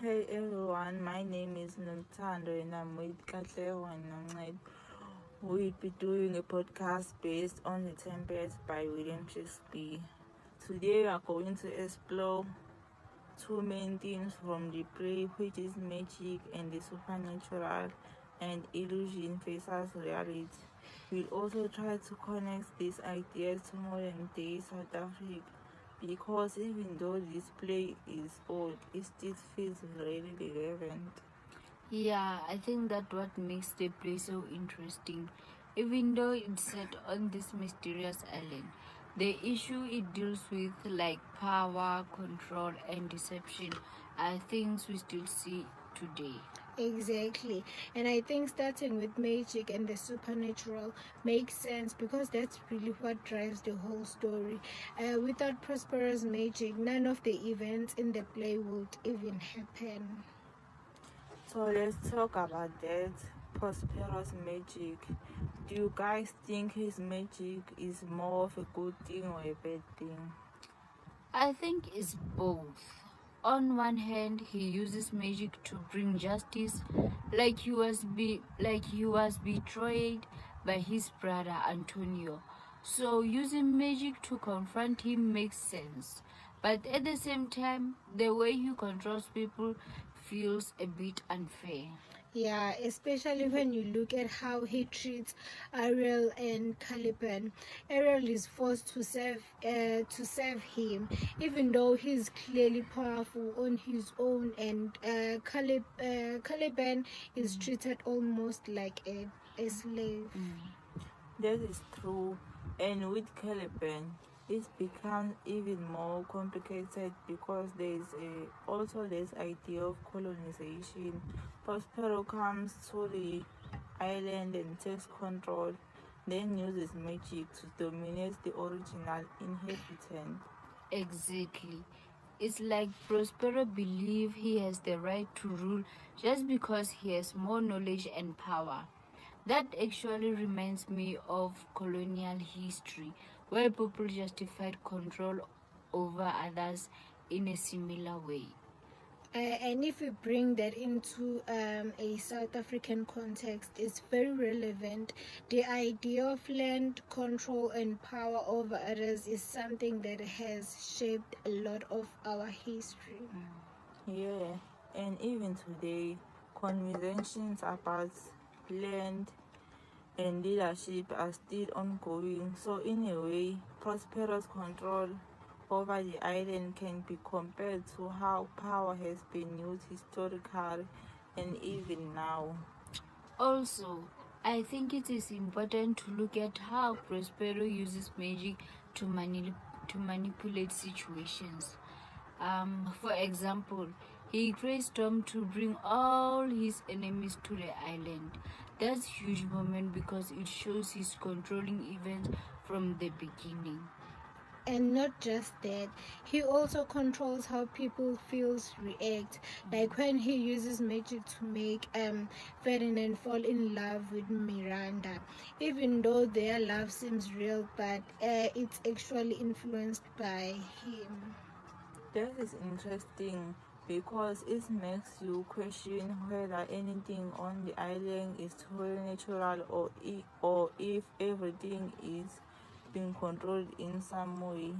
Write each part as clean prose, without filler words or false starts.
Hey everyone, my name is Noluthando and I'm with Katleho and Noncedo. We'll be doing a podcast based on The Tempest by William Shakespeare. Today we are going to explore two main themes from the play, which is magic and the supernatural, and illusion versus reality. We'll also try to connect these ideas to modern day South Africa because even though this play is old, it still feels really relevant. Yeah, I think that what makes the play so interesting. Even though it's set on this mysterious island, the issue it deals with, like power, control, and deception, are things we still see today. Exactly. And I think starting with magic and the supernatural makes sense because that's really what drives the whole story. Without prosperous magic, none of the events in the play would even happen. So let's talk about that. Prosperous magic. Do you guys think his magic is more of a good thing or a bad thing? I think it's both. On one hand, he uses magic to bring justice, like he was betrayed by his brother Antonio. So using magic to confront him makes sense. But at the same time, the way he controls people feels a bit unfair. Yeah, especially when you look at how he treats Ariel and Caliban. Ariel is forced to serve him, even though he's clearly powerful on his own, and Caliban is treated almost like a slave. That is true. And with Caliban, it becomes even more complicated because there is also this idea of colonization. Prospero comes to the island and takes control, then uses magic to dominate the original inhabitant. Exactly. It's like Prospero believes he has the right to rule just because he has more knowledge and power. That actually reminds me of colonial history, where people justified control over others in a similar way. And if we bring that into a South African context, it's very relevant. The idea of land control and power over others is something that has shaped a lot of our history. Yeah, and even today, conversations about land and leadership are still ongoing. So, in a way, prosperous control over the island can be compared to how power has been used historically and even now. Also, I think it is important to look at how Prospero uses magic to manipulate situations. For example, he creates storm to bring all his enemies to the island. That's huge moment because it shows he's controlling events from the beginning. And not just that, he also controls how people feels react. Like when he uses magic to make Ferdinand fall in love with Miranda, even though their love seems real, but it's actually influenced by him. That is interesting because it makes you question whether anything on the island is truly natural or if everything is being controlled in some way.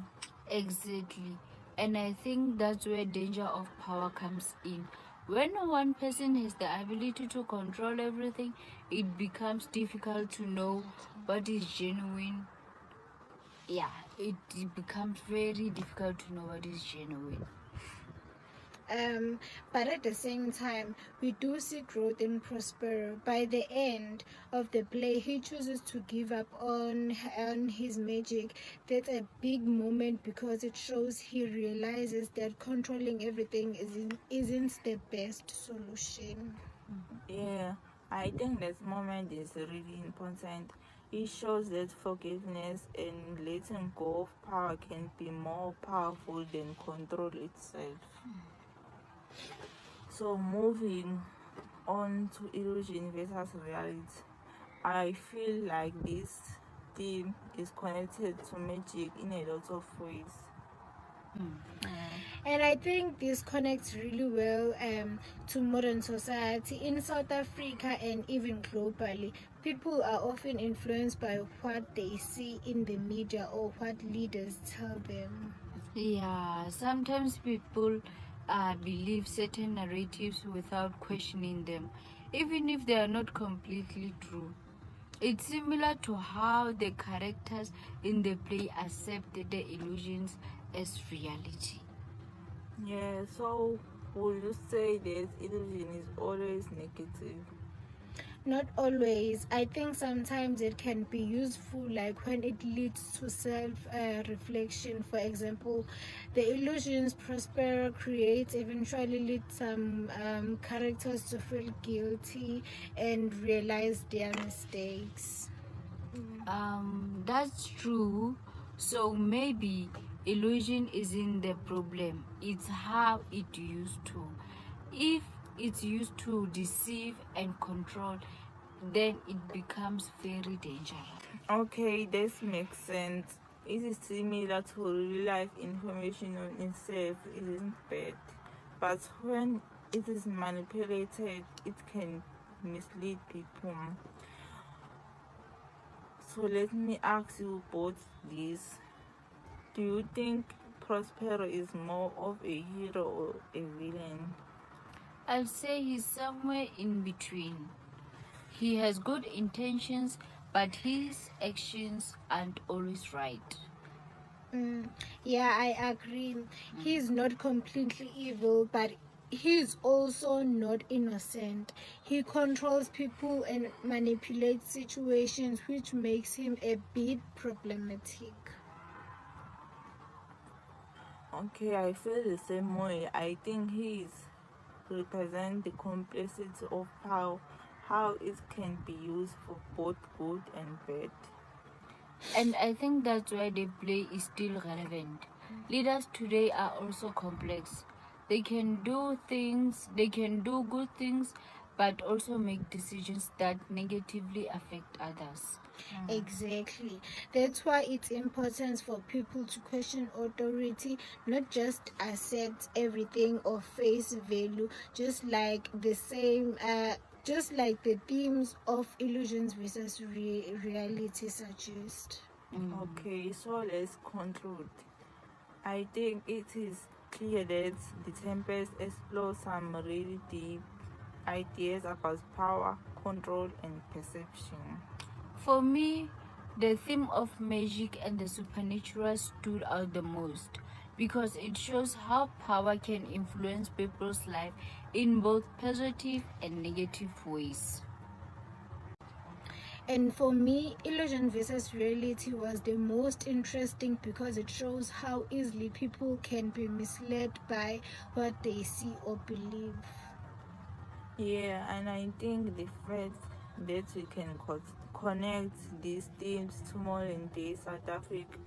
Exactly. And I think that's where danger of power comes in. When one person has the ability to control everything, it becomes difficult to know what is genuine. Yeah, it becomes very difficult to know what is genuine. Um, but at the same time, we do see growth in Prospero. By the end of the play, he chooses to give up on his magic. That's a big moment because it shows he realizes that controlling everything isn't the best solution. Yeah, I think that moment is really important. It shows that forgiveness and letting go of power can be more powerful than control itself. So, moving on to illusion versus reality, I feel like this theme is connected to magic in a lot of ways. And I think this connects really well to modern society. In South Africa and even globally, people are often influenced by what they see in the media or what leaders tell them. Yeah, sometimes people believe certain narratives without questioning them, even if they are not completely true. It's similar to how the characters in the play accept the illusions as reality. Yeah, so would you say that illusion is always negative? Not always. I think sometimes it can be useful, like when it leads to self reflection. For example, the illusions Prospero creates eventually lead some characters to feel guilty and realize their mistakes. That's true. So maybe illusion isn't the problem, it's how it used to. If it's used to deceive and control, then it becomes very dangerous. Okay, this makes sense. It is similar to real life information on itself. It isn't bad. But when it is manipulated, it can mislead people. So let me ask you both this. Do you think Prospero is more of a hero or a villain? I'll say he's somewhere in between. He has good intentions, but his actions aren't always right. Yeah, I agree. He's not completely evil, but he's also not innocent. He controls people and manipulates situations, which makes him a bit problematic. Okay, I feel the same way. I think he represents the complexity of how it can be used for both good and bad. And I think that's why the play is still relevant. Leaders today are also complex. They can do good things, but also make decisions that negatively affect others. Exactly. That's why it's important for people to question authority, not just accept everything or face value, just like the themes of illusions versus reality suggest. Okay, so let's conclude. I think it is clear that the Tempest explores some really deep ideas about power, control, and perception. For me, the theme of magic and the supernatural stood out the most because it shows how power can influence people's life in both positive and negative ways. And for me, illusion versus reality was the most interesting because it shows how easily people can be misled by what they see or believe. Yeah, and I think the fact that we can connect these themes to modern day South Africa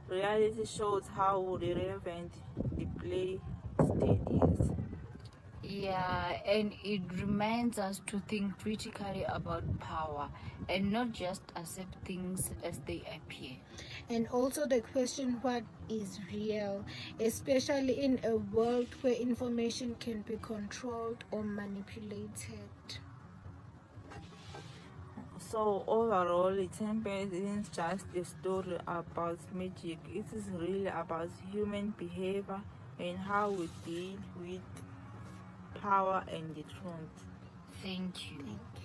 reality shows how relevant the play still is. Yeah, and it reminds us to think critically about power and not just accept things as they appear. And also the question what is real, especially in a world where information can be controlled or manipulated. So overall, the Tempest isn't just a story about magic. It is really about human behavior and how we deal with power and the truth. Thank you. Thank you.